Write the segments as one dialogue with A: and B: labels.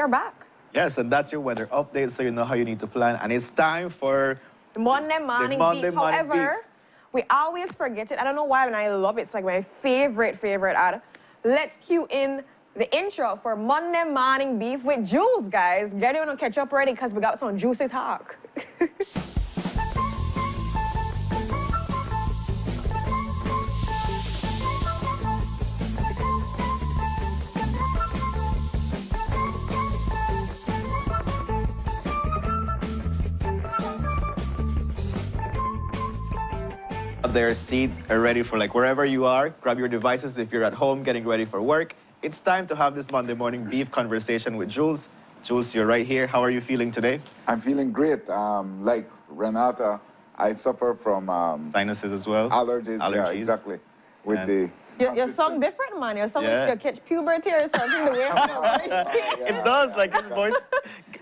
A: are back.
B: Yes, and that's your weather update, so you know how you need to plan. And it's time for
A: The Monday morning beef. However, we always forget it. I don't know why, and I love it. It's like my favorite ad. Let's cue in the intro for Monday morning beef with Jules, guys. Get in and catch up ready because we got some juicy talk.
B: their seat are ready for like wherever you are. Grab your devices if you're at home getting ready for work. It's time to have this Monday morning beef conversation with Jules. Jules, you're right here. How are you feeling today?
C: I'm feeling great. Like Renata, I suffer from
B: sinuses as well.
C: Allergies. Yeah, exactly. With
B: and
A: your song different, man. Your song like you catch puberty or something. The way
B: it does, like his voice.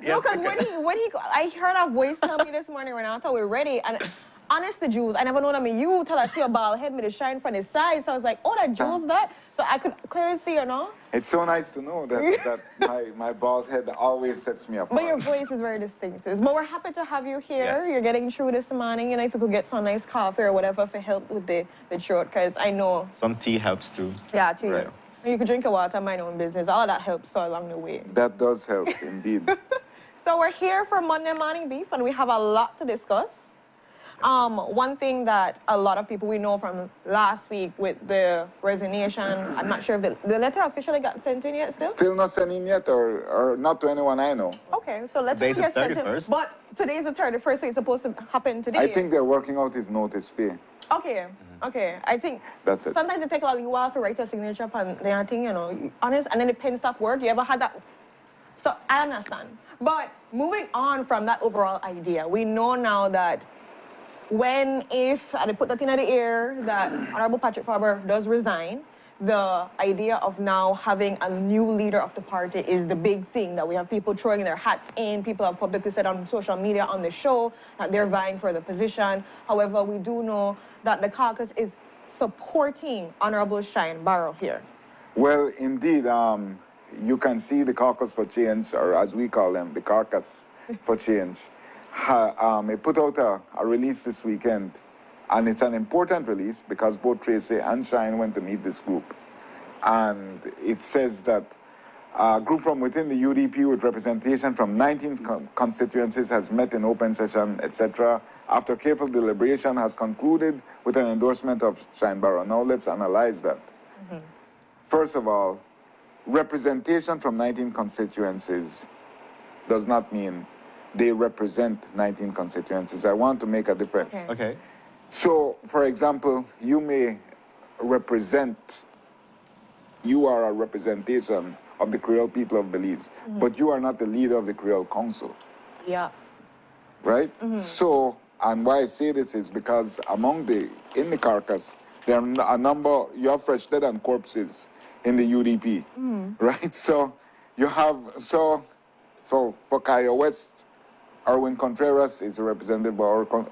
A: No, because I heard a voice tell me this morning, Renata, we're ready. And honest to Jules, I never know that you till I see your bald head with the shine from the side. So I was like, oh, that Jules that? So I could clearly see, you know?
C: It's so nice to know that, my bald head always sets me apart.
A: But your voice is very distinctive. But we're happy to have you here. Yes. You're getting through this morning. You know, if you could get some nice coffee or whatever for help with the throat, because I know...
B: Some tea helps too.
A: Yeah, tea.
B: Right.
A: You could drink your water, mind your own business. All that helps along the way.
C: That does help, indeed.
A: So we're here for Monday Morning Beef, and we have a lot to discuss. One thing that a lot of people we know from last week with the resignation, I'm not sure if the letter officially got sent in yet still?
C: Still not sent in yet, or not to anyone I know.
A: Okay, so letter
B: Today's
A: get
B: the
A: sent in.
B: 31st.
A: But today's the 31st, so it's supposed to happen today.
C: I think they're working out his notice pay.
A: Okay, okay. I think
C: that's it.
A: Sometimes it takes a while to write your signature upon the thing, you know, honest, and then the pen stop work. You ever had that? So I understand. But moving on from that overall idea, we know now that if I put that in the air, that Honorable Patrick Farber does resign, the idea of now having a new leader of the party is the big thing, that we have people throwing their hats in. People have publicly said on social media on the show that they're vying for the position. However, we do know that the caucus is supporting Honorable Shyne Barrow here.
C: Well, indeed, you can see the Caucus for Change, or as we call them, the Caucus for Change. It put out a release this weekend, and it's an important release because both Tracy and Shyne went to meet this group. And it says that a group from within the UDP with representation from 19 constituencies has met in open session, etc. After careful deliberation has concluded with an endorsement of Shyne Barrow. Now let's analyze that. Mm-hmm. First of all, representation from 19 constituencies does not mean they represent 19 constituencies. I want to make a difference.
B: Okay.
C: So, for example, you may represent, you are a representation of the Creole people of Belize, but you are not the leader of the Creole Council.
A: Yeah.
C: Right? So, and why I say this is because in the caucus, there are a number, you have fresh dead and corpses in the UDP, right? So, you have, for Kaya West, Erwin Contreras is a representative, but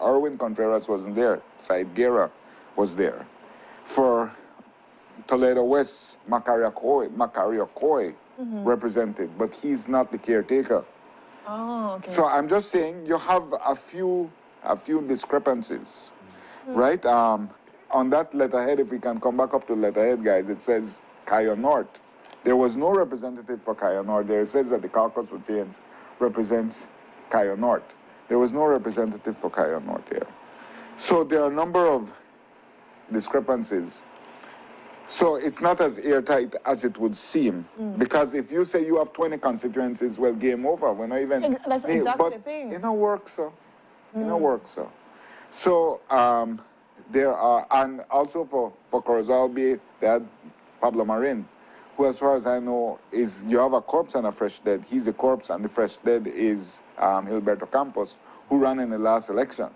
C: Erwin Contreras wasn't there. Said Guerra was there. For Toledo West, Macario Coy represented, but he's not the caretaker.
A: Oh, okay.
C: So I'm just saying you have a few discrepancies, right? On that letterhead, if we can come back up to letterhead, guys, it says Kaya North. There was no representative for Kaya North there. It says that the Caucus for Change represents Kaya North. There was no representative for Kaya North here. So there are a number of discrepancies. So it's not as airtight as it would seem. Because if you say you have 20 constituencies, well, game over. We're not even...
A: That's exactly the thing.
C: It don't work, so. It don't work, so. So there are, and also for Corazalbi, they had Pablo Marin, who, as far as I know, is you have a corpse and a fresh dead. He's a corpse, and the fresh dead is Gilberto Campos, who ran in the last election.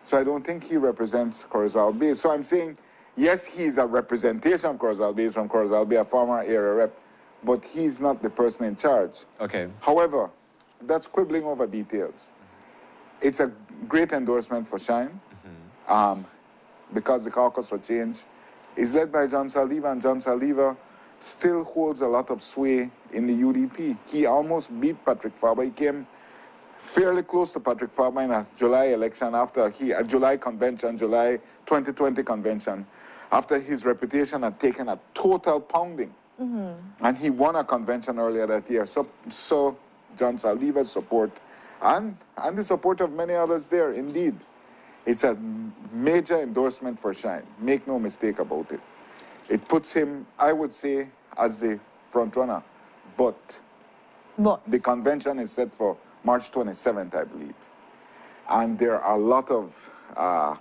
C: So I don't think he represents Corazal Bay. So I'm saying, yes, he's a representation of Corazal Bay, from Corazal Bay, a former area rep, but he's not the person in charge.
B: Okay.
C: However, that's quibbling over details. It's a great endorsement for Shyne, because the Caucus for Change is led by John Saldiva, and John Saldiva still holds a lot of sway in the UDP. He almost beat Patrick Faber. He came fairly close to Patrick Faber in a July election after a July convention, July 2020 convention, after his reputation had taken a total pounding. And he won a convention earlier that year. So John Saldiva's support and the support of many others there, indeed. It's a major endorsement for Shyne. Make no mistake about it. It puts him, I would say, as the front runner. But the convention is set for March 27th, I believe. And there are a lot of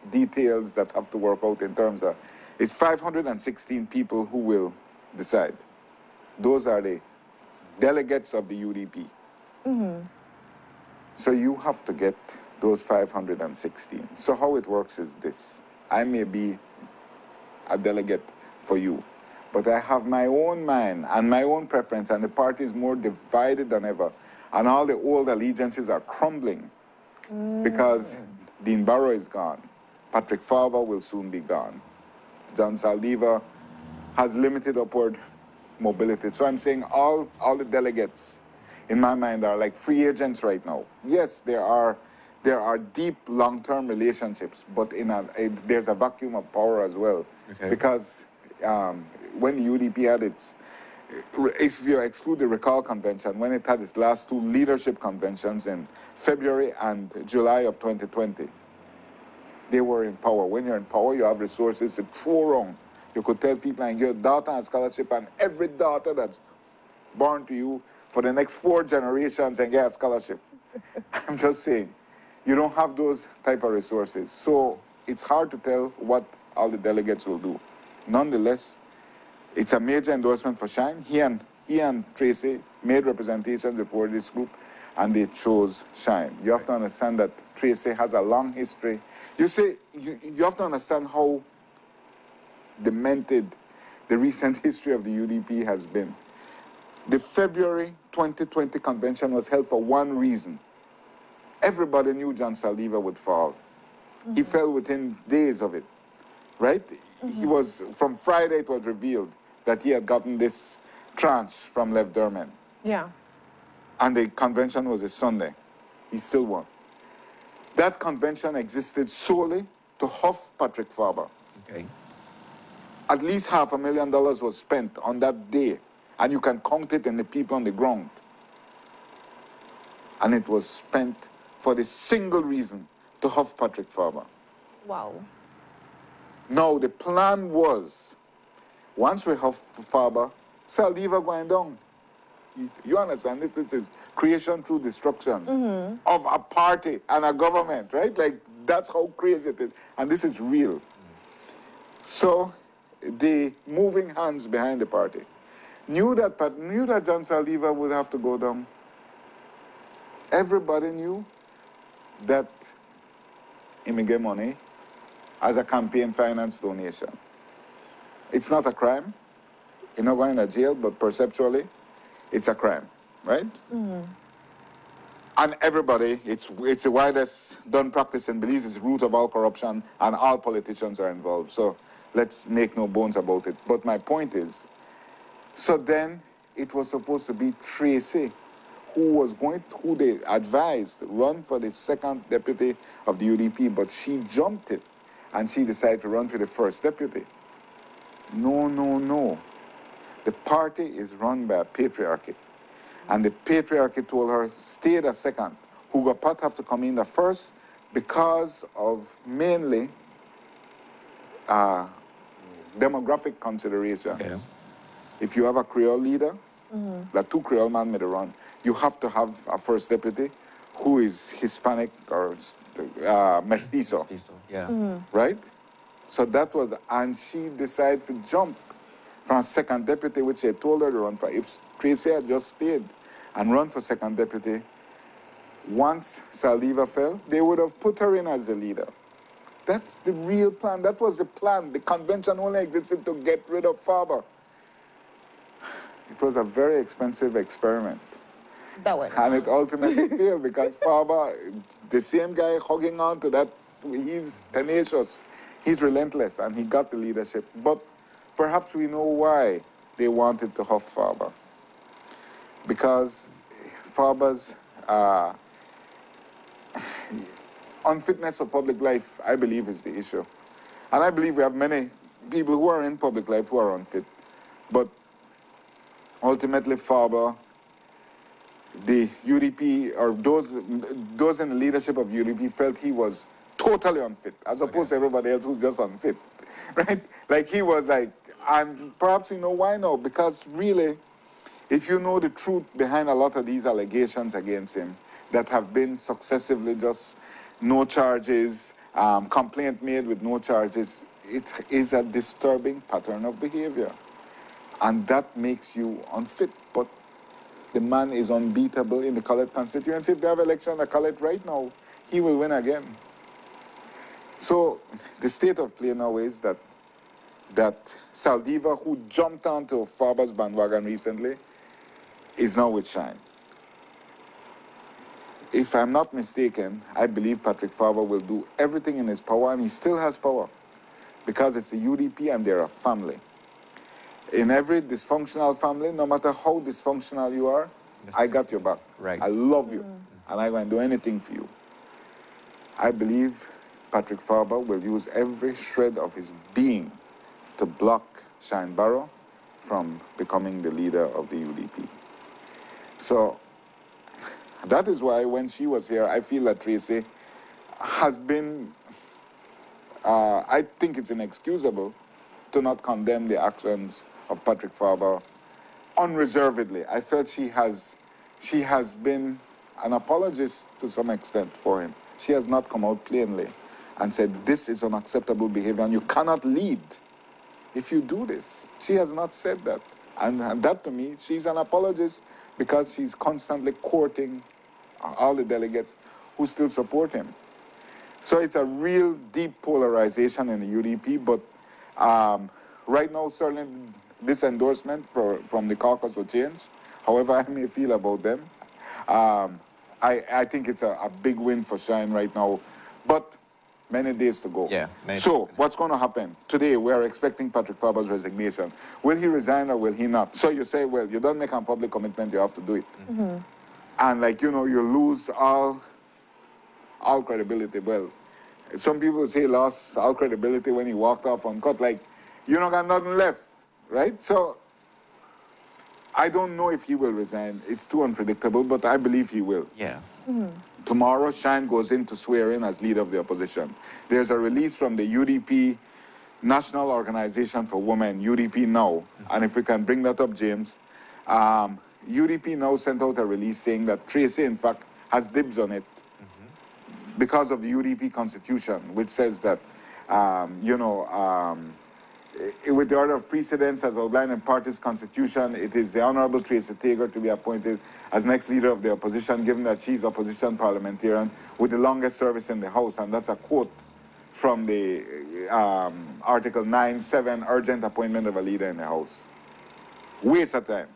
C: details that have to work out in terms of, it's 516 people who will decide. Those are the delegates of the UDP. So you have to get those 516. So how it works is this. I may be a delegate for you, but I have my own mind and my own preference, and the party is more divided than ever. And all the old allegiances are crumbling because Dean Barrow is gone. Patrick Faber will soon be gone. John Saldiva has limited upward mobility. So I'm saying all the delegates, in my mind, are like free agents right now. Yes, there are deep long-term relationships, but there's a vacuum of power as well. Okay. Because when the UDP had if you exclude the recall convention, when it had its last two leadership conventions in February and July of 2020, they were in power. When you're in power, you have resources to throw around. You could tell people, and your daughter has scholarship, and every daughter that's born to you for the next 4 generations and get a scholarship. I'm just saying, you don't have those type of resources. So it's hard to tell what all the delegates will do. Nonetheless, it's a major endorsement for Shyne. He and Tracy made representations before this group, and they chose Shyne. You have to understand that Tracy has a long history. You have to understand how demented the recent history of the UDP has been. The February 2020 convention was held for one reason. Everybody knew John Saldiva would fall. He fell within days of it, right? He was, from Friday it was revealed that he had gotten this tranche from Lev Derman.
A: Yeah.
C: And the convention was a Sunday. He still won. That convention existed solely to huff Patrick Faber.
B: Okay.
C: At least $500,000 was spent on that day, and you can count it in the people on the ground. And it was spent for the single reason to huff Patrick Faber.
A: Wow.
C: Now, the plan was, once we huff Faber, Saldiva going down. You understand? This is creation through destruction of a party and a government, right? Like, that's how crazy it is. And this is real. So, the moving hands behind the party knew that John Saldiva would have to go down. Everybody knew that he may get money as a campaign finance donation. It's not a crime. You're not going to jail, but perceptually, it's a crime, right? And everybody, it's the widest done practice in Belize, it's the root of all corruption, and all politicians are involved. So let's make no bones about it. But my point is, so then it was supposed to be Tracy, who they advised run for the second deputy of the UDP, but she jumped it, and she decided to run for the first deputy. No. The party is run by a patriarchy. And the patriarchy told her, stay the second. Hugo Pat have to come in the first because of mainly demographic considerations. Yeah. If you have a Creole leader, the 2 Creole men made a run, you have to have a first deputy who is Hispanic or mestizo.
B: Yeah.
C: Right? So that was, and she decided to jump from second deputy, which they told her to run for. If Tracy had just stayed and run for second deputy, once Saldiva fell, they would have put her in as the leader. That's the real plan. That was the plan. The convention only existed to get rid of Faber. It was a very expensive experiment.
A: That way.
C: And it ultimately failed because Faber, the same guy hugging on to that, he's tenacious, he's relentless, and he got the leadership. But perhaps we know why they wanted to huff Faber. Because Faber's unfitness for public life, I believe, is the issue. And I believe we have many people who are in public life who are unfit. But ultimately, Faber, the UDP, or those in the leadership of UDP felt he was totally unfit, as opposed to everybody else who's just unfit, right? Like he was like, and perhaps you know why now, because really, if you know the truth behind a lot of these allegations against him that have been successively just no charges, complaint made with no charges, it is a disturbing pattern of behavior. And that makes you unfit. But the man is unbeatable in the College constituency. If they have election in the College right now, he will win again. So the state of play now is that Saldiva, who jumped onto Faber's bandwagon recently, is now with Shyne. If I'm not mistaken, I believe Patrick Faber will do everything in his power, and he still has power, because it's the UDP and they're a family. In every dysfunctional family, no matter how dysfunctional you are, I got your back.
B: Right.
C: I love you, and I'm going to do anything for you. I believe Patrick Faber will use every shred of his being to block Shyne Barrow from becoming the leader of the UDP. So that is why when she was here, I feel that Tracy has been, I think it's inexcusable to not condemn the actions of Patrick Faber unreservedly. I felt she has been an apologist to some extent for him. She has not come out plainly and said, this is unacceptable behavior and you cannot lead if you do this. She has not said that. And that, to me, she's an apologist because she's constantly courting all the delegates who still support him. So it's a real deep polarization in the UDP, but right now, certainly this endorsement from the Caucus for Change, however I may feel about them, I think it's a big win for Shyne right now, but many days to go.
B: Yeah.
C: So what's going to happen? Today, we are expecting Patrick Faber's resignation. Will he resign or will he not? So you say, well, you don't make a public commitment, you have to do it.
A: Mm-hmm.
C: And like, you know, you lose all credibility. Well, some people say he lost all credibility when he walked off uncut. Like, you don't got nothing left, right? So I don't know if he will resign. It's too unpredictable, but I believe he will.
B: Yeah.
A: Mm-hmm.
C: Tomorrow, Shyne goes in to swear in as leader of the opposition. There's a release from the UDP National Organization for Women, UDP Now. And if we can bring that up, James, UDP Now sent out a release saying that Tracy, in fact, has dibs on it because of the UDP Constitution, which says that, with the order of precedence as outlined in party's constitution, it is the Honorable Tracy Tager to be appointed as next leader of the opposition, given that she's opposition parliamentarian with the longest service in the House. And that's a quote from the Article 9(7), urgent appointment of a leader in the House. Waste of time.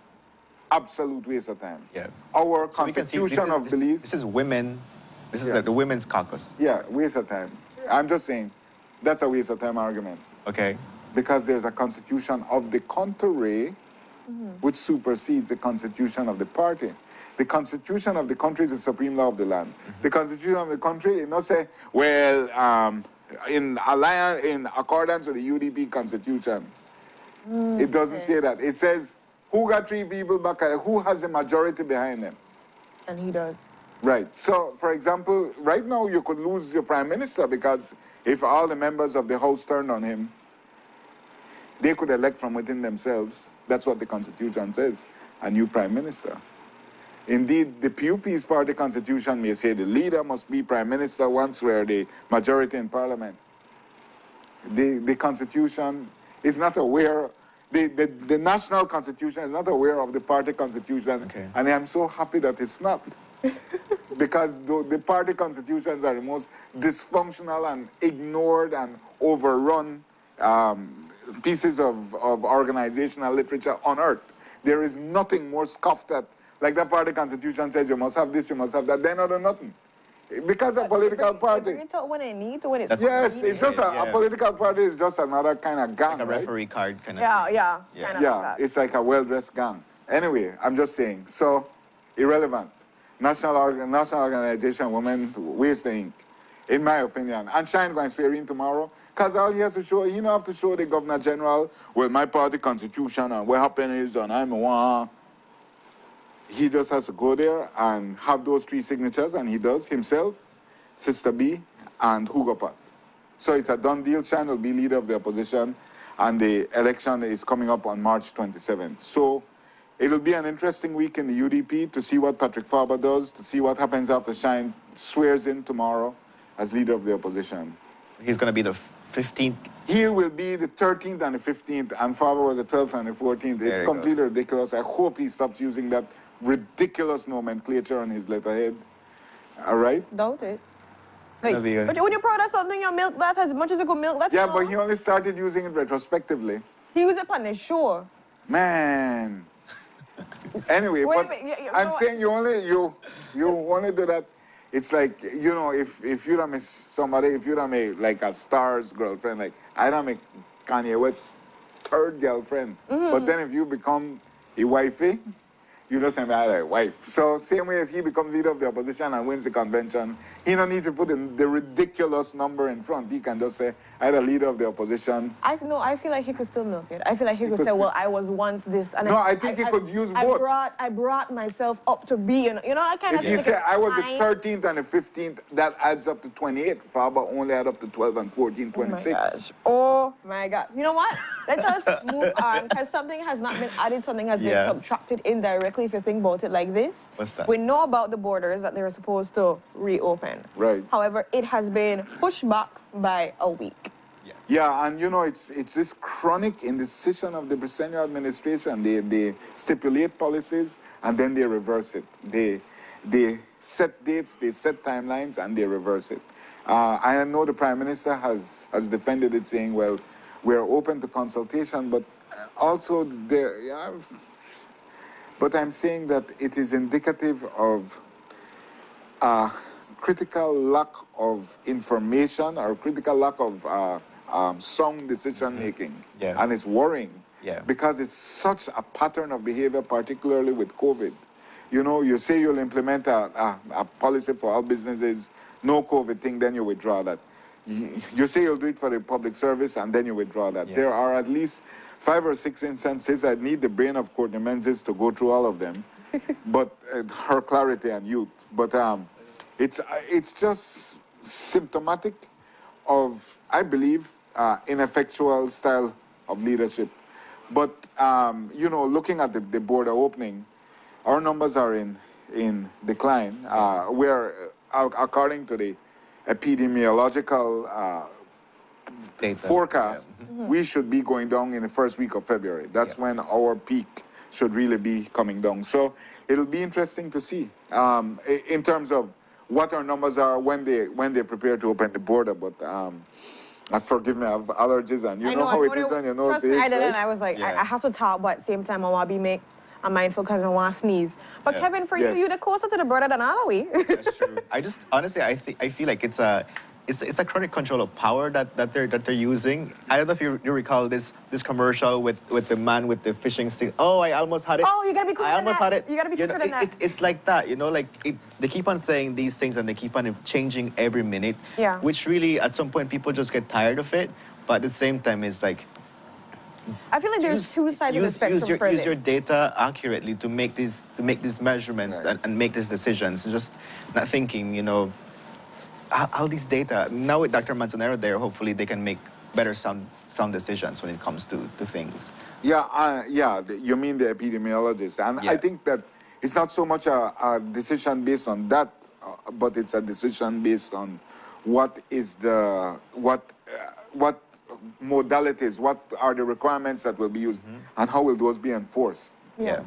C: Absolute waste of time.
B: Yeah.
C: Our
B: So we can see
C: constitution of beliefs.
B: This is women. This is the Women's Caucus.
C: Yeah, waste of time. I'm just saying, that's a waste of time argument.
B: Okay.
C: Because there's a constitution of the country which supersedes the constitution of the party. The constitution of the country is the supreme law of the land. The constitution of the country, you know, say, well, in accordance with the UDP constitution, it doesn't say that. It says, who got 3 people back, who has the majority behind them?
A: And he does.
C: Right. So, for example, right now you could lose your prime minister because if all the members of the House turned on him, they could elect from within themselves. That's what the Constitution says, a new prime minister. Indeed, the PUP's party constitution may say the leader must be prime minister once we're the majority in parliament. The Constitution is not aware, the national constitution is not aware of the party constitutions, and I'm so happy that it's not. Because the party constitutions are the most dysfunctional and ignored and overrun pieces of organizational literature on earth. There is nothing more scoffed at. Like that party constitution says, you must have this, you must have that. They're not doing nothing. because a political
A: They
C: party.
A: bring it out when they need to, when it's
B: That's-
C: Yes,
A: convenient.
C: it's just a
B: Yeah.
C: political party is just another kind of gang,
B: Like a
C: right?
B: referee card kind of
A: Yeah,
B: thing.
A: yeah,
B: Yeah.
A: kind of
C: Yeah,
A: like that.
C: it's like a well-dressed gang. Anyway, I'm just saying. So, irrelevant. National organization, women, waste the ink, in my opinion. And Shyne going to swear in tomorrow, because all he has to show, he don't have to show the Governor General, well, my party constitution and what happened is, and I'm one. He just has to go there and have those 3 signatures, and he does himself, Sister B, and Hugo Pat. So it's a done deal. Shyne will be leader of the opposition, and the election is coming up on March 27th. So it'll be an interesting week in the UDP to see what Patrick Farber does, to see what happens after Shyne swears in tomorrow as leader of the opposition.
B: He's going to be the 15th.
C: He will be the 13th and the 15th, and Farber was the 12th and the 14th.
B: There
C: It's
B: you
C: completely ridiculous. I hope he stops using that ridiculous nomenclature on his letterhead. All right?
A: Doubt it.
B: gonna
A: Like,
B: be a-
A: but when you're proud of something, you milk that as much as you could milk that.
C: Yeah,
A: you
C: but
A: know?
C: he only started using it retrospectively.
A: He used it on the show.
C: Man. Anyway,
A: Wait a
C: but
A: minute,
C: I'm
A: no,
C: saying you only do that. It's like, you know, if you don't make somebody, if you don't make like a star's girlfriend, like I don't make Kanye West's 3rd girlfriend. But then if you become a wifey, you just say, I like wife. So same way if he becomes leader of the opposition and wins the convention, he don't need to put in the ridiculous number in front. He can just say, I had a leader of the opposition.
A: I feel like he could still milk it. I feel like he could
C: could
A: say,
C: still-
A: well, I was once this. And
C: No, I think he could use
A: I
C: both.
A: I brought myself up to be, you know, I kind of
C: If he
A: think
C: said
A: it's
C: I was the
A: fine.
C: 13th and the 15th, that adds up to 28. Faber only had up to 12 and 14,
A: Oh my
C: 26.
A: gosh. Oh my God. You know what? Let us move on because something has not been added, something has
B: Yeah.
A: been subtracted indirectly if you think about it like this.
B: What's that?
A: We know about the borders that they were supposed to reopen.
C: Right.
A: However, it has been pushed back by a week.
B: Yes.
C: Yeah, and you know, it's this chronic indecision of the Briceño administration. They stipulate policies and then they reverse it. They set dates, they set timelines, and they reverse it. I know the Prime Minister has defended it, saying, well, we're open to consultation, but also there, yeah, but I'm saying that it is indicative of critical lack of information or critical lack of sound decision making.
B: Yeah.
C: And it's worrying.
B: Yeah.
C: Because it's such a pattern of behavior, particularly with COVID. You know, you say you'll implement a policy for all businesses, no COVID thing, then you withdraw that. You say you'll do it for the public service, and then you withdraw that.
B: Yeah.
C: There are at least 5 or 6 instances. I need the brain of Courtney Menzies to go through all of them, but her clarity and youth. But it's just symptomatic of, I believe, ineffectual style of leadership. But you know, looking at the border opening, our numbers are in decline. We're according to the epidemiological
B: Data.
C: forecast,
B: Yeah.
C: we should be going down in the first week of February. That's
B: Yeah.
C: when our peak should really be coming down. So it'll be interesting to see in terms of what our numbers are when they prepare to open the border. But forgive me, I have allergies, and you know how it is when you know
A: Trust me,
C: it's
A: I did it, and
C: right?
A: I was like,
B: Yeah.
A: I have to talk, but at the same time, I want to be I'm mindful because I want to sneeze. But
B: Yeah.
A: Kevin, for
C: Yes.
A: you're the closer to the border than all are we.
B: That's true. I just honestly, I feel like it's a chronic control of power that they're using. I don't know if you recall this commercial with the man with the fishing stick. Oh, I almost had it.
A: Oh, you gotta be quicker
B: I
A: than
B: almost
A: that.
B: had it.
A: You gotta be quicker
B: know,
A: than that.
B: It's like that, you know, like they keep on saying these things and they keep on changing every minute.
A: Yeah.
B: Which really, at some point, people just get tired of it. But at the same time, it's like
A: I feel like there's two sides of the spectrum for
B: use
A: this.
B: your data accurately to make these measurements
C: Right.
B: and make these decisions. Just not thinking, you know, how these data. Now with Dr. Manzanero there, hopefully they can make better sound decisions when it comes to things.
C: Yeah, you mean the epidemiologist. And I
B: Yeah.
C: think that it's not so much a decision based on that, but it's a decision based on what modalities, what are the requirements that will be used, and how will those be enforced.
A: Yeah.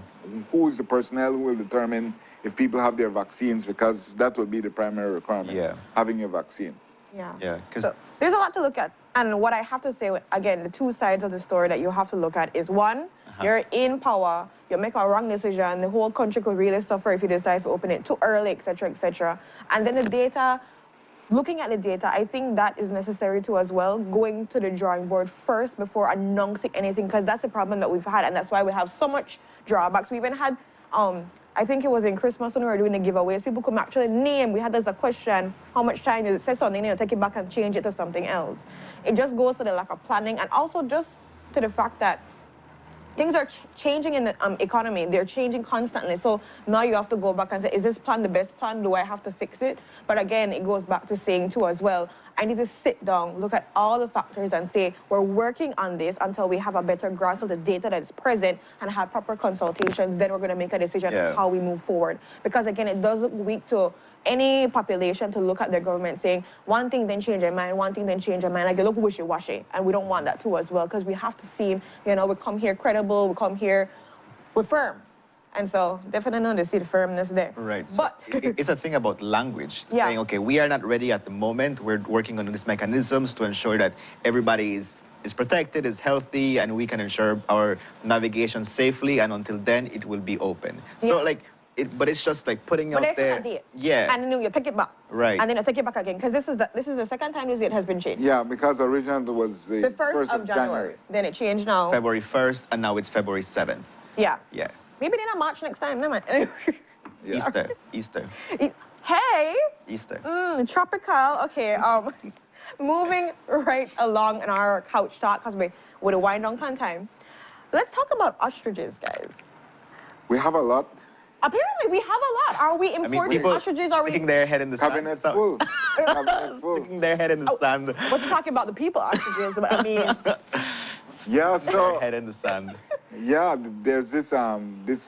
C: Who is the personnel who will determine if people have their vaccines, because that will be the primary requirement,
B: Yeah.
C: having your vaccine.
A: Yeah.
B: Yeah, 'cause-
A: So there's a lot to look at. And what I have to say, again, the two sides of the story that you have to look at is one, You're in power. You make a wrong decision. The whole country could really suffer if you decide to open it too early, etc., etc. And then the data, looking at the data, I think that is necessary too as well, going to the drawing board first before announcing anything, because that's the problem that we've had, and that's why we have so much drawbacks. We even had, I think it was in Christmas when we were doing the giveaways, people couldn't actually name. We had as a question, how much time does it say something, take it back and change it to something else. It just goes to the lack of planning, and also just to the fact that things are changing in the economy. They're changing constantly. So now you have to go back and say, is this plan the best plan? Do I have to fix it? But again, it goes back to saying too as well, I need to sit down, look at all the factors and say, we're working on this until we have a better grasp of the data that is present and have proper consultations. Then we're going to make a decision on how we move forward. Because again, it doesn't weak to any population to look at their government saying one thing then change their mind, one thing then change their mind. Like they look wishy-washy, and we don't want that too as well, because we have to seem, we come here credible, we come here, we're firm. And so definitely not to see the firmness there.
B: Right.
A: But
B: so it's a thing about language. Saying, okay, we are not ready at the moment. We're working on these mechanisms to ensure that everybody is protected, is healthy, and we can ensure our navigation safely. And until then, it will be open. So but it's just like putting out there.
A: And then you take it back.
B: Right.
A: And then you take it back again, because this is the second time this date has been changed.
C: Yeah, because originally it was the
A: 1st of January. Then it changed now.
B: February 1st, and now it's February 7th.
A: Yeah.
B: Yeah.
A: Maybe then March next time. Never mind.
B: Easter.
A: Hey.
B: Easter.
A: Tropical. Okay. Moving right along in our couch talk, because we're wind down time. Let's talk about ostriches, guys.
C: We have a lot.
A: Apparently, we have a lot. Are we importing ostriches? Are we
B: sticking their head in the
C: Cabinet
B: sand?
C: full. Cabinet full.
B: Sticking their head in the sand.
A: Wasn't talking about the people ostriches, but I mean.
C: Yeah, so
B: Their head in the sand.
C: yeah, there's this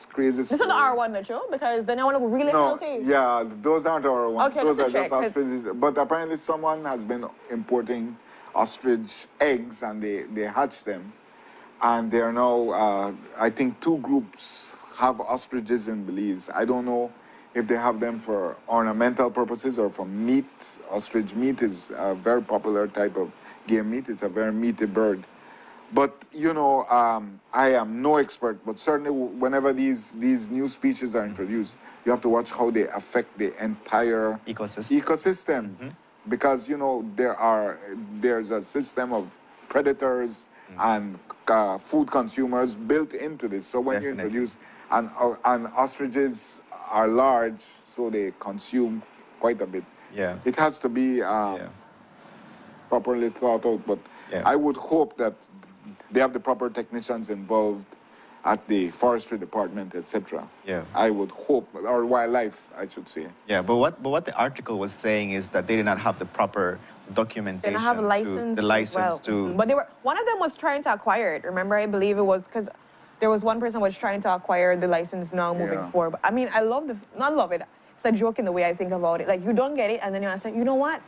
C: crazy.
A: This is the R1, the show, because then I want to really healthy.
C: Yeah, those aren't our ones.
A: Okay,
C: those are
A: just
C: just ostriches. But apparently, someone has been importing ostrich eggs, and they hatch them, and they are now. I think 2 groups have ostriches in Belize. I don't know if they have them for ornamental purposes or for meat. Ostrich meat is a very popular type of game meat. It's a very meaty bird. But, I am no expert, but certainly whenever these new species are introduced, you have to watch how they affect the entire ecosystem. Because, there's a system of predators and food consumers built into this. So when you introduce, and ostriches are large, so they consume quite a bit.
B: Yeah.
C: It has to be properly thought out, but I would hope that they have the proper technicians involved at the forestry department, etc.
B: Yeah.
C: I would hope, or wildlife, I should say.
B: Yeah, but what the article was saying is that they did not have the proper documentation.
A: They don't have a license.
B: The license to.
A: But one of them was trying to acquire it. Remember, I believe it was because there was one person was trying to acquire the license now moving forward. But I mean, I love not love it. It's a joke in the way I think about it. Like you don't get it, and then you say, you know what?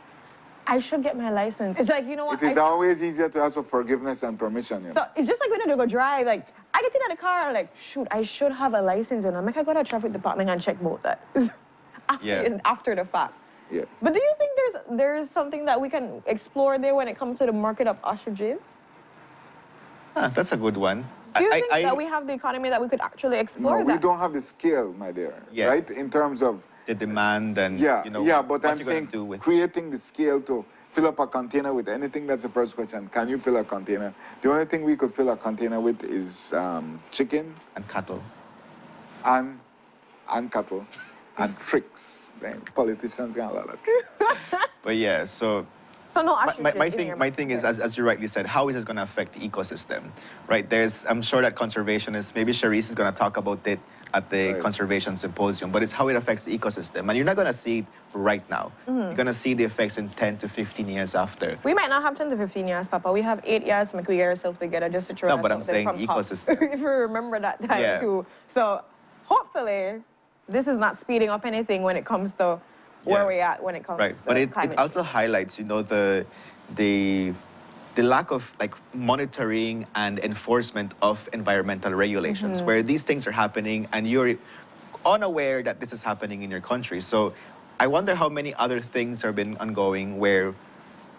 A: I should get my license. It's like, you know what?
C: It is always easier to ask for forgiveness and permission.
A: So it's just like when I go drive, like, I get in the car, I'm like, shoot, I should have a license, and I'm like, I go to the traffic department and check both that. after the fact.
C: Yes.
A: But do you think there's something that we can explore there when it comes to the market of ostriches?
B: That's a good one.
A: Do you think that we have the economy that we could actually explore
C: that? No, we don't have the scale, my dear. Right? In terms of
B: the demand and
C: but I'm saying creating the scale to fill up a container with anything. That's the first question. Can you fill a container? The only thing we could fill a container with is chicken
B: and cattle
C: and cattle and tricks. Then politicians got a lot of tricks.
B: But yeah, so
A: no,
B: my thing is, as you rightly said, how is it going to affect the ecosystem, right? I'm sure that conservationists, maybe Charisse is going to talk about it at the conservation symposium, but it's how it affects the ecosystem. And you're not going to see it right now. You're going to see the effects in 10 to 15 years after.
A: We might not have 10 to 15 years, Papa. We have 8 years to make we get ourselves together just to try.
B: No, but I'm saying ecosystem.
A: If you remember that time too. So hopefully this is not speeding up anything when it comes to where we're at when it comes to
B: but it also highlights, the lack of monitoring and enforcement of environmental regulations, where these things are happening and you're unaware that this is happening in your country. So I wonder how many other things have been ongoing where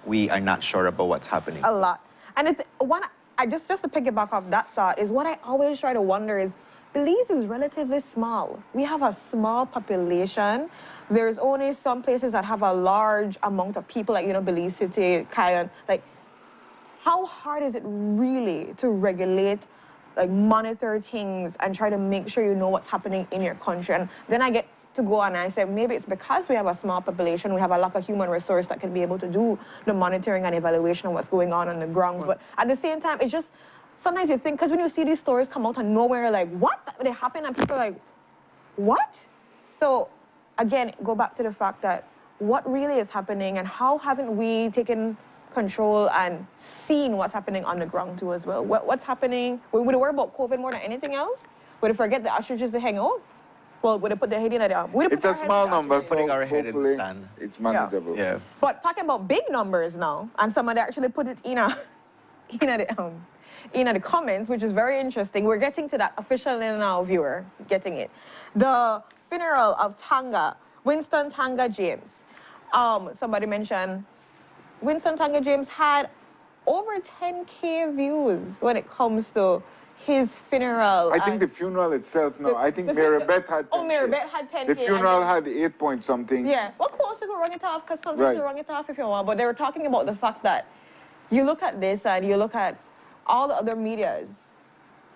B: we are not sure about what's happening.
A: A lot. And it's one, I just to piggyback off that thought is what I always try to wonder is Belize is relatively small. We have a small population. There's only some places that have a large amount of people, like, Belize City, Cayenne. Like, how hard is it really to regulate, like, monitor things and try to make sure you know what's happening in your country? And then I get to go and I say, maybe it's because we have a small population, we have a lack of human resource that can be able to do the monitoring and evaluation of what's going on the ground. But at the same time, it's just, sometimes you think, because when you see these stories come out of nowhere, like, what? They happen and people are like, what? So, again, go back to the fact that what really is happening and how haven't we taken control and seen what's happening on the ground too as well? What's happening? Would we worry about COVID more than anything else? Would we forget the ostriches to hang out? Well, would they put their head in the
C: It's a small number, so
B: Putting our head in the
C: hopefully
B: sand.
C: it's manageable.
B: Yeah.
A: But talking about big numbers now, and someone actually put it in the comments, which is very interesting. We're getting to that officially now, viewer, getting it. The funeral of Tanga, Winston Tanga James. Somebody mentioned Winston Tanga James had over 10K views when it comes to his funeral.
C: I think the funeral itself, no. I think Mary Beth had 10K.
A: Oh, Mary Beth had 10K.
C: The funeral had 8 point something.
A: Yeah, well, close to run it off, because sometimes
C: Right.
A: you run it off if you want. But they were talking about the fact that you look at this and you look at all the other medias,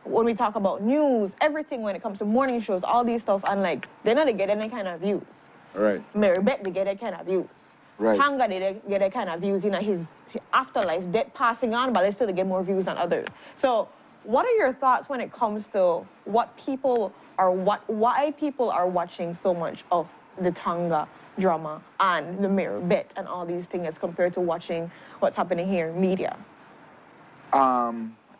A: when we talk about news, everything when it comes to morning shows, all these stuff, and like, they're not get any kind of views.
C: Right.
A: Mary Beth, they get that kind of views.
C: Right.
A: Tanga, they get that kind of views, his afterlife, death passing on, but they still get more views than others. So, what are your thoughts when it comes to why people are watching so much of the Tanga drama and the Mary Beth and all these things as compared to watching what's happening here in media?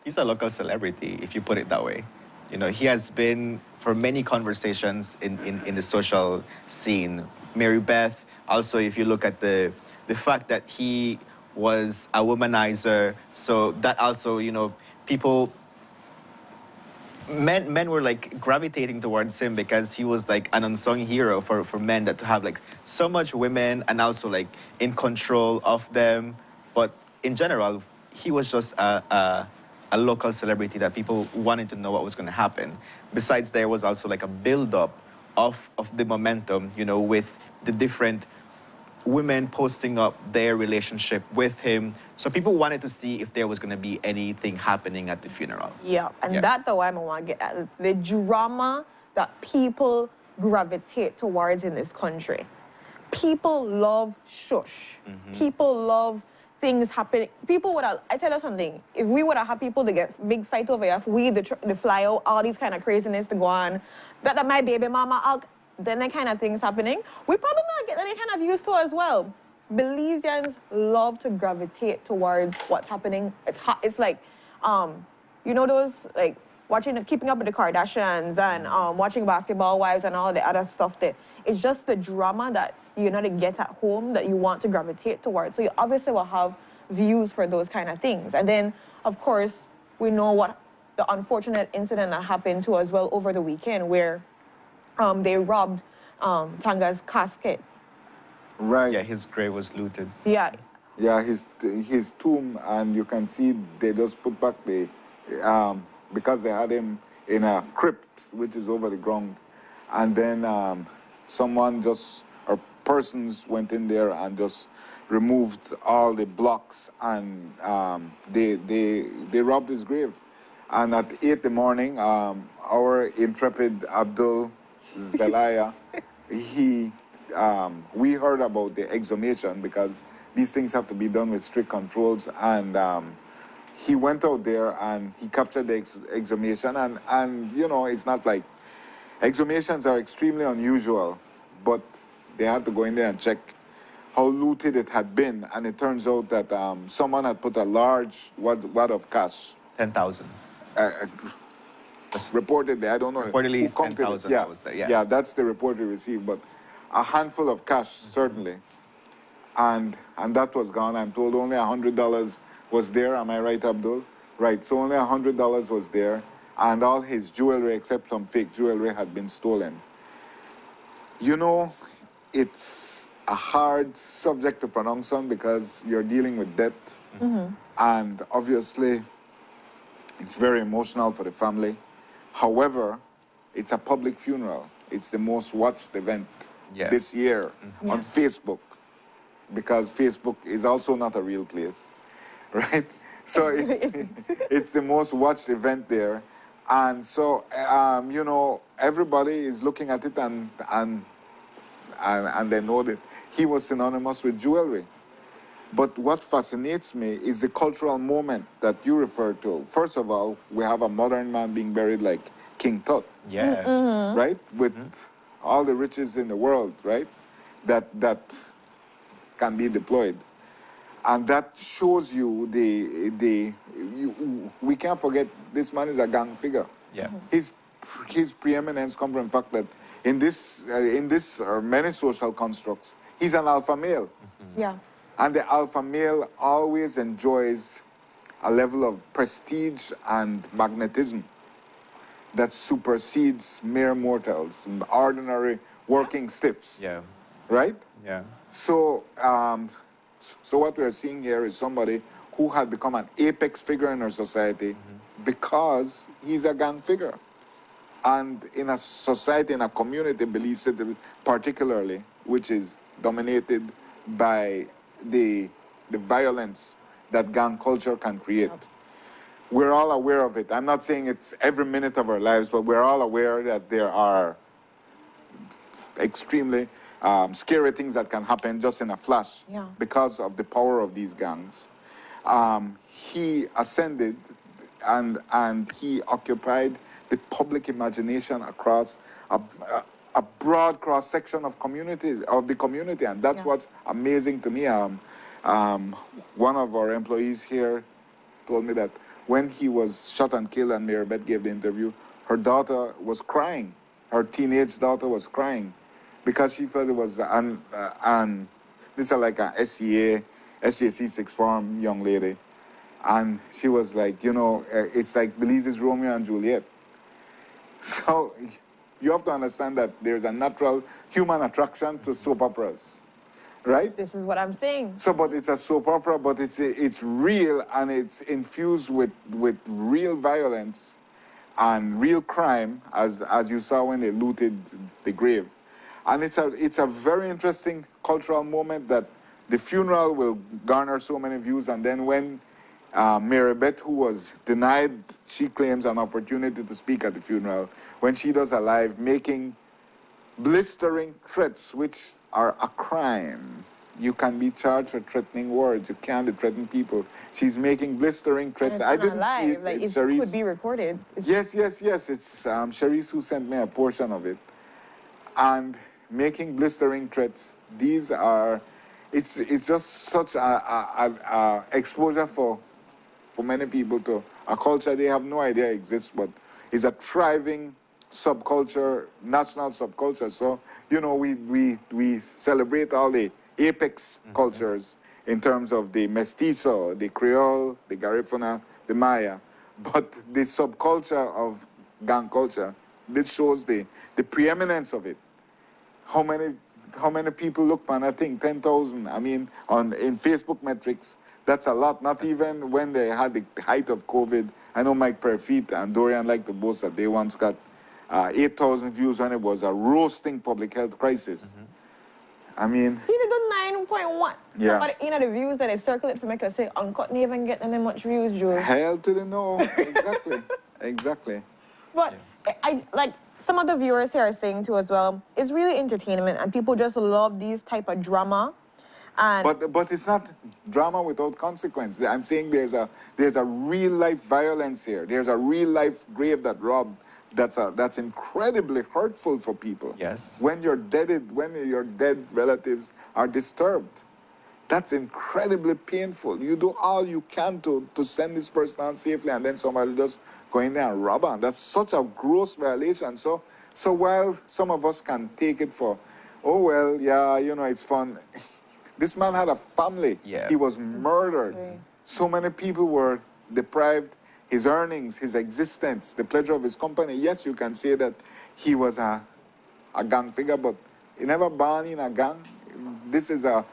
B: He's a local celebrity, if you put it that way. He has been for many conversations in the social scene. Mary Beth, also, if you look at the fact that he was a womanizer, so that also, people, men were like gravitating towards him because he was like an unsung hero for men, that to have like so much women and also like in control of them. But in general, he was just a local celebrity that people wanted to know what was going to happen. Besides, there was also like a build-up of the momentum, with the different women posting up their relationship with him. So people wanted to see if there was going to be anything happening at the funeral.
A: Yeah, and that's the way I want to get at. The drama that people gravitate towards in this country. People love shush. People love things happening. People would have, I tell you something, if we would have had people to get big fight over here, if we, the fly out, all these kind of craziness to go on, that my baby mama, then that kind of things happening, we probably not get any kind of used to as well. Belizeans love to gravitate towards what's happening. It's hot. It's like, those, like, keeping up with the Kardashians and watching Basketball Wives and all the other stuff that, it's just the drama that you get at home that you want to gravitate towards. So you obviously will have views for those kind of things. And then, of course, we know what the unfortunate incident that happened to as well over the weekend, where they robbed Tanga's casket.
C: Right.
B: Yeah, his grave was looted.
A: Yeah.
C: Yeah, his tomb, and you can see they just put back the, because they had him in a crypt, which is over the ground. And then persons went in there and just removed all the blocks, and they robbed his grave. And at 8 in the morning, our intrepid Abdul Zelaya, we heard about the exhumation, because these things have to be done with strict controls, and he went out there and he captured the exhumation, and it's not like, exhumations are extremely unusual, but they had to go in there and check how looted it had been, and it turns out that someone had put a large wad of cash.
B: 10,000.
C: Reportedly, I don't know.
B: Reportedly,
C: who
B: it's
C: counted
B: 10,000
C: it. Yeah.
B: that was there, yeah.
C: Yeah, that's the report we received, but a handful of cash, certainly. And that was gone. I'm told only $100 was there. Am I right, Abdul? Right, so only $100 was there, and all his jewelry, except some fake jewelry, had been stolen. It's a hard subject to pronounce on because you're dealing with debt, and obviously It's very emotional for the family. However, it's a public funeral. It's the most watched event
B: Yeah.
C: this year on
A: Yeah.
C: Facebook, because Facebook is also not a real place, right? So it's the most watched event there. And so, you know, everybody is looking at it and they know that he was synonymous with jewelry. But what fascinates me is the cultural moment that you refer to. First of all, we have a modern man being buried like King Tut,
B: Yeah.
C: right? With all the riches in the world, right? That can be deployed. And that shows you we can't forget this man is a gang figure.
B: Yeah.
C: His preeminence comes from the fact that in this many social constructs, he's an alpha male.
A: Yeah.
C: And the alpha male always enjoys a level of prestige and magnetism that supersedes mere mortals, ordinary working stiffs.
B: Yeah.
C: Right?
B: Yeah.
C: So, so what we're seeing here is somebody who had become an apex figure in our society because he's a gang figure. And in a society, in a community, belief system particularly, which is dominated by the violence that gang culture can create. We're all aware of it. I'm not saying it's every minute of our lives, but we're all aware that there are extremely scary things that can happen just in a flash because of the power of these gangs. He ascended and he occupied the public imagination across a broad cross-section of the community, and that's what's amazing to me. One of our employees here told me that when he was shot and killed and Mary Beth gave the interview, her daughter was crying. Her teenage daughter was crying because she felt it was this is like a SJC sixth form young lady. And she was like, you know, it's like Belize's Romeo and Juliet. So you have to understand that there's a natural human attraction to soap operas, right?
A: This is what I'm saying.
C: So, but it's a soap opera, but it's real and it's infused with real violence and real crime, as you saw when they looted the grave. And it's a very interesting cultural moment that the funeral will garner so many views, and then when Mary Beth, who was denied, she claims, an opportunity to speak at the funeral, when she does a live, making blistering threats, which are a crime. You can be charged for threatening words. You can't threaten people. She's making blistering threats. I didn't see it.
A: Like, it
C: Charisse,
A: could be recorded.
C: Yes. It's Charisse who sent me a portion of it. And making blistering threats. These are, it's just such a exposure for many people to a culture they have no idea exists, but is a thriving subculture, national subculture. So, you know, we celebrate all the apex cultures in terms of the mestizo, the Creole, the Garifuna, the Maya. But the subculture of gang culture, this shows the preeminence of it. How many people look, man? I think 10,000. I mean, in Facebook metrics, that's a lot. Not even when they had the height of COVID. I know Mike Perfit and Dorian like to boast that they once got 8,000 views when it was a roasting public health crisis. I mean,
A: see, they do 9.1.
C: Yeah.
A: Somebody, you know, the views that they circulate for me could say, Uncut didn't even get them much views, Jules.
C: hell to the no. Exactly.
A: But I like some of the viewers here are saying too as well, it's really entertainment and people just love these type of drama. And
C: But it's not drama without consequence. I'm saying there's a real life violence here. There's a real life grave that robbed. That's incredibly hurtful for people.
B: Yes.
C: When your dead relatives are disturbed, that's incredibly painful. You do all you can to send this person out safely, and then somebody just go in there and rob them. That's such a gross violation. So while some of us can take it for, oh well, yeah, you know, it's fun. This man had a family.
B: Yeah.
C: He was murdered.
A: Okay.
C: So many people were deprived his earnings, his existence, the pleasure of his company. Yes, you can say that he was a gang figure, but he never born in a gang. This is the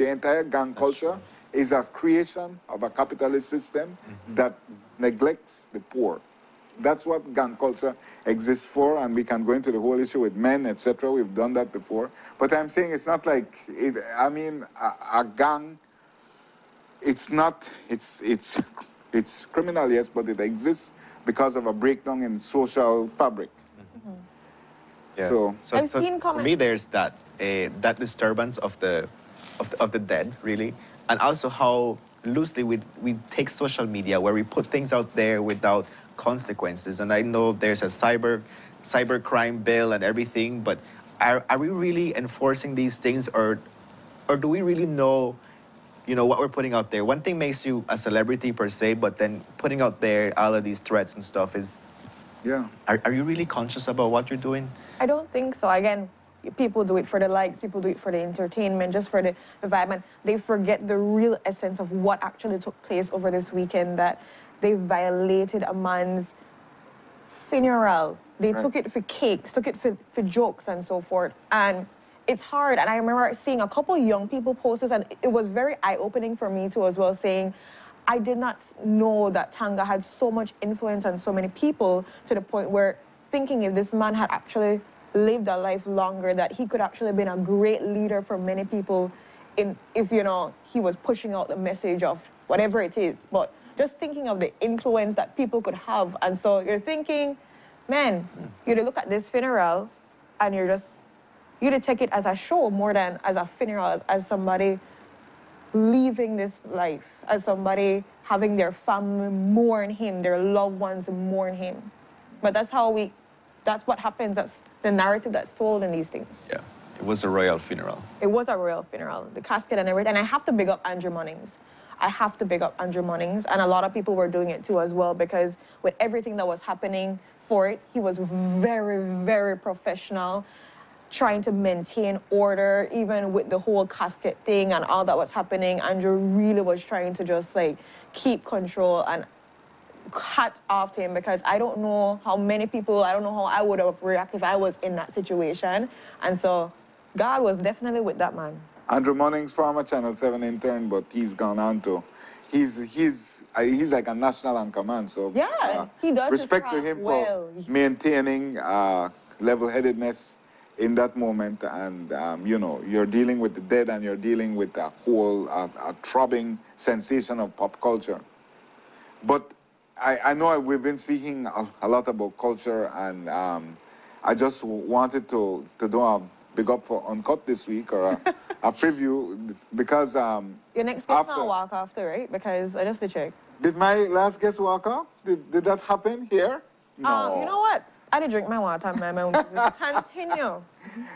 C: entire gang culture is a creation of a capitalist system that neglects the poor. That's what gang culture exists for, and we can go into the whole issue with men, etc. We've done that before. But I'm saying it's not like, a gang, it's not, it's criminal, yes, but it exists because of a breakdown in social fabric.
B: Yeah.
C: So
A: I've seen
B: for
A: comments.
B: me, there's that that disturbance of the dead, really, and also how loosely we take social media, where we put things out there without consequences. And I know there's a cyber crime bill and everything, but are we really enforcing these things, or do we really know, what we're putting out there? One thing makes you a celebrity per se, but then putting out there all of these threats and stuff is.
C: yeah.
B: Are you really conscious about what you're doing?
A: I don't think so. Again, people do it for the likes, people do it for the entertainment, just for the vibe, and they forget the real essence of what actually took place over this weekend, that they violated a man's funeral. They took it for cakes, took it for jokes and so forth. And it's hard. And I remember seeing a couple young people post this, and it was very eye-opening for me too as well, saying, I did not know that Tanga had so much influence on so many people, to the point where thinking if this man had actually lived a life longer, that he could actually have been a great leader for many people if he was pushing out the message of whatever it is. But just thinking of the influence that people could have. And so you're thinking, man, you look at this funeral and you take it as a show more than as a funeral, as somebody leaving this life, as somebody having their family mourn him, their loved ones mourn him. But that's what happens. That's the narrative that's told in these things.
B: Yeah, it was a royal funeral.
A: It was a royal funeral, the casket and everything. And I have to big up Andrew Munnings. And a lot of people were doing it too as well, because with everything that was happening for it, he was very, very professional, trying to maintain order, even with the whole casket thing and all that was happening. Andrew really was trying to just keep control, and hats off to him, because I don't know how I would have reacted if I was in that situation. And so God was definitely with that man.
C: Andrew Munnings, former Channel 7 intern, but he's gone on to, he's like a national anchor man. So
A: he does
C: respect to
A: his
C: him
A: craft well.
C: for maintaining level-headedness in that moment. And you're dealing with the dead, and you're dealing with a whole a throbbing sensation of pop culture. But I know we've been speaking a lot about culture, and I just wanted to do a big up for Uncut this week, or a preview, because
A: Your next guest now walk after, right? Because I just check.
C: Did my last guest walk off? Did that happen here? No.
A: You know what? I did drink my water, man. My own business. Continue.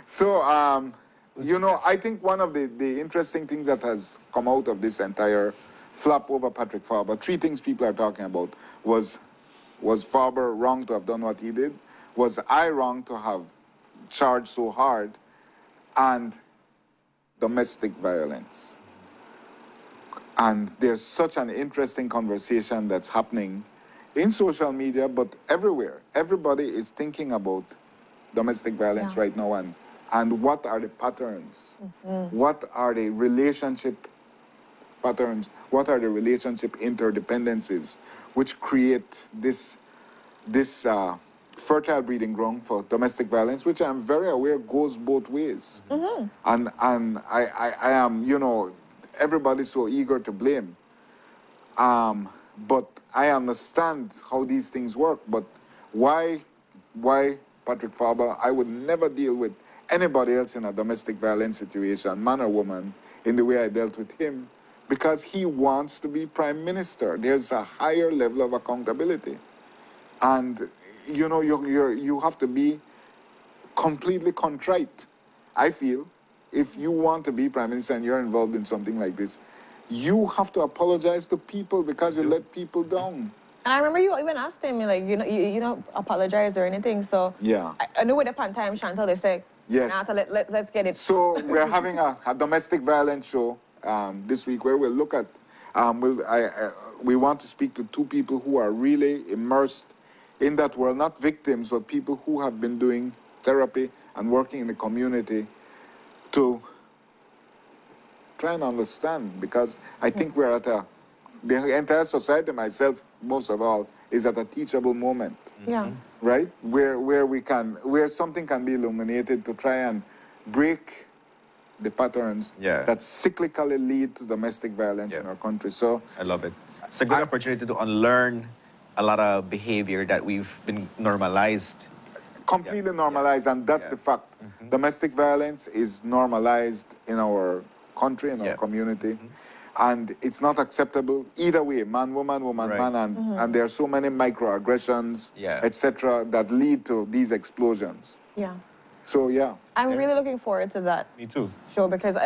C: So, I think one of the interesting things that has come out of this entire flop over Patrick Farber, three things people are talking about: was Farber wrong to have done what he did? Was I wrong to have charged so hard? And domestic violence. And there's such an interesting conversation that's happening in social media, but everywhere. Everybody is thinking about domestic violence right now, and what are the patterns? What are the relationship patterns? What are the relationship interdependencies which create this fertile breeding ground for domestic violence, which I'm very aware goes both ways. And I am, everybody's so eager to blame. But I understand how these things work. But why Patrick Farber? I would never deal with anybody else in a domestic violence situation, man or woman, in the way I dealt with him, because he wants to be prime minister. There's a higher level of accountability. And you have to be completely contrite. I feel if you want to be prime minister and you're involved in something like this, you have to apologize to people because you let people down.
A: And I remember you even asked him, you don't apologize or anything. So
C: yeah,
A: I know with the time Chantal, they say,
C: yes,
A: Renata, let's get it.
C: So we're having a domestic violence show this week where we'll look at, we want to speak to two people who are really immersed in that world, not victims, but people who have been doing therapy and working in the community to try and understand, because I think we're at the entire society, myself most of all, is at a teachable moment.
A: Yeah.
C: Right? Where something can be illuminated to try and break the patterns that cyclically lead to domestic violence in our country. So
B: I love it. It's a good opportunity to unlearn a lot of behavior that we've been normalized.
C: Completely normalized, and that's the fact. Domestic violence is normalized in our country, in our community, and it's not acceptable either way, man, woman, woman, man, and there are so many microaggressions, etc., that lead to these explosions.
A: Yeah.
C: So
A: I'm really looking forward to that.
B: Me too.
A: Show, because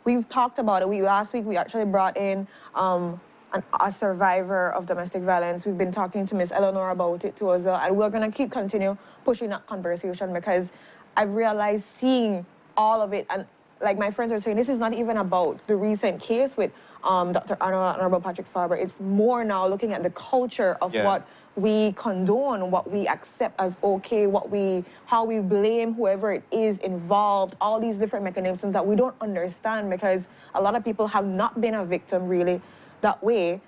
A: we've talked about it. Last week we actually brought in a survivor of domestic violence. We've been talking to Miss Eleanor about it too as well, and we're gonna continue pushing that conversation, because I've realized seeing all of it, and like my friends are saying, this is not even about the recent case with Dr. Honorable Patrick Farber. It's more now looking at the culture of what we condone, what we accept as okay, how we blame whoever it is involved, all these different mechanisms that we don't understand, because a lot of people have not been a victim really that way,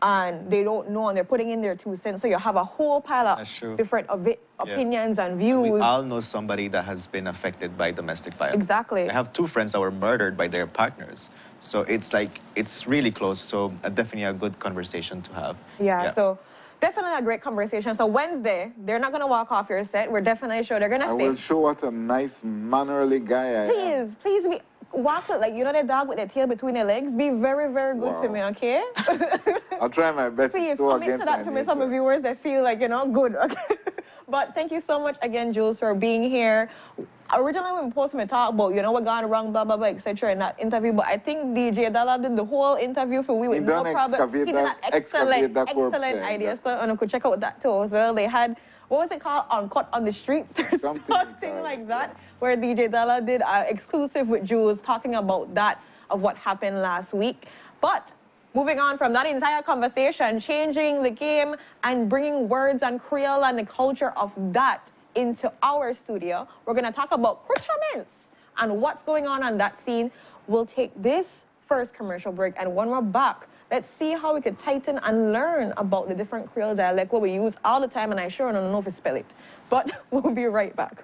A: and they don't know, and they're putting in their 2 cents. So you have a whole pile of different opinions and views.
B: We all know somebody that has been affected by domestic violence.
A: Exactly.
B: I have 2 friends that were murdered by their partners. So it's like, it's really close. So definitely a good conversation to have.
A: Yeah, so definitely a great conversation. So Wednesday, they're not going to walk off your set. We're definitely sure they're going to stay.
C: I will show what a nice, mannerly guy I am.
A: Please be. Walk it like, you know, the dog with the tail between the legs. Be very, very good for me, okay?
C: I'll try my best
A: Please,
C: to go
A: commit
C: against
A: to that for me, some viewers that feel like, you know, good, okay? But thank you so much again, Jules, for being here. Originally, when we supposed to talk about, you know, what gone wrong, blah, blah, blah, etc. in that interview, but I think DJ Dalla did the whole interview for we with no problem. He did an excellent idea. So, and you could check out that too as well. They had, what was it called? Uncut on the Streets or something like that, where DJ Dalla did an exclusive with Jules talking about that, of what happened last week. But moving on from that entire conversation, changing the game and bringing words and Creole and the culture of that into our studio, we're going to talk about accoutrements and what's going on that scene. We'll take this first commercial break, and when we're back, let's see how we could tighten and learn about the different Creole dialect, what we use all the time, and I sure don't know if we spell it. But we'll be right back.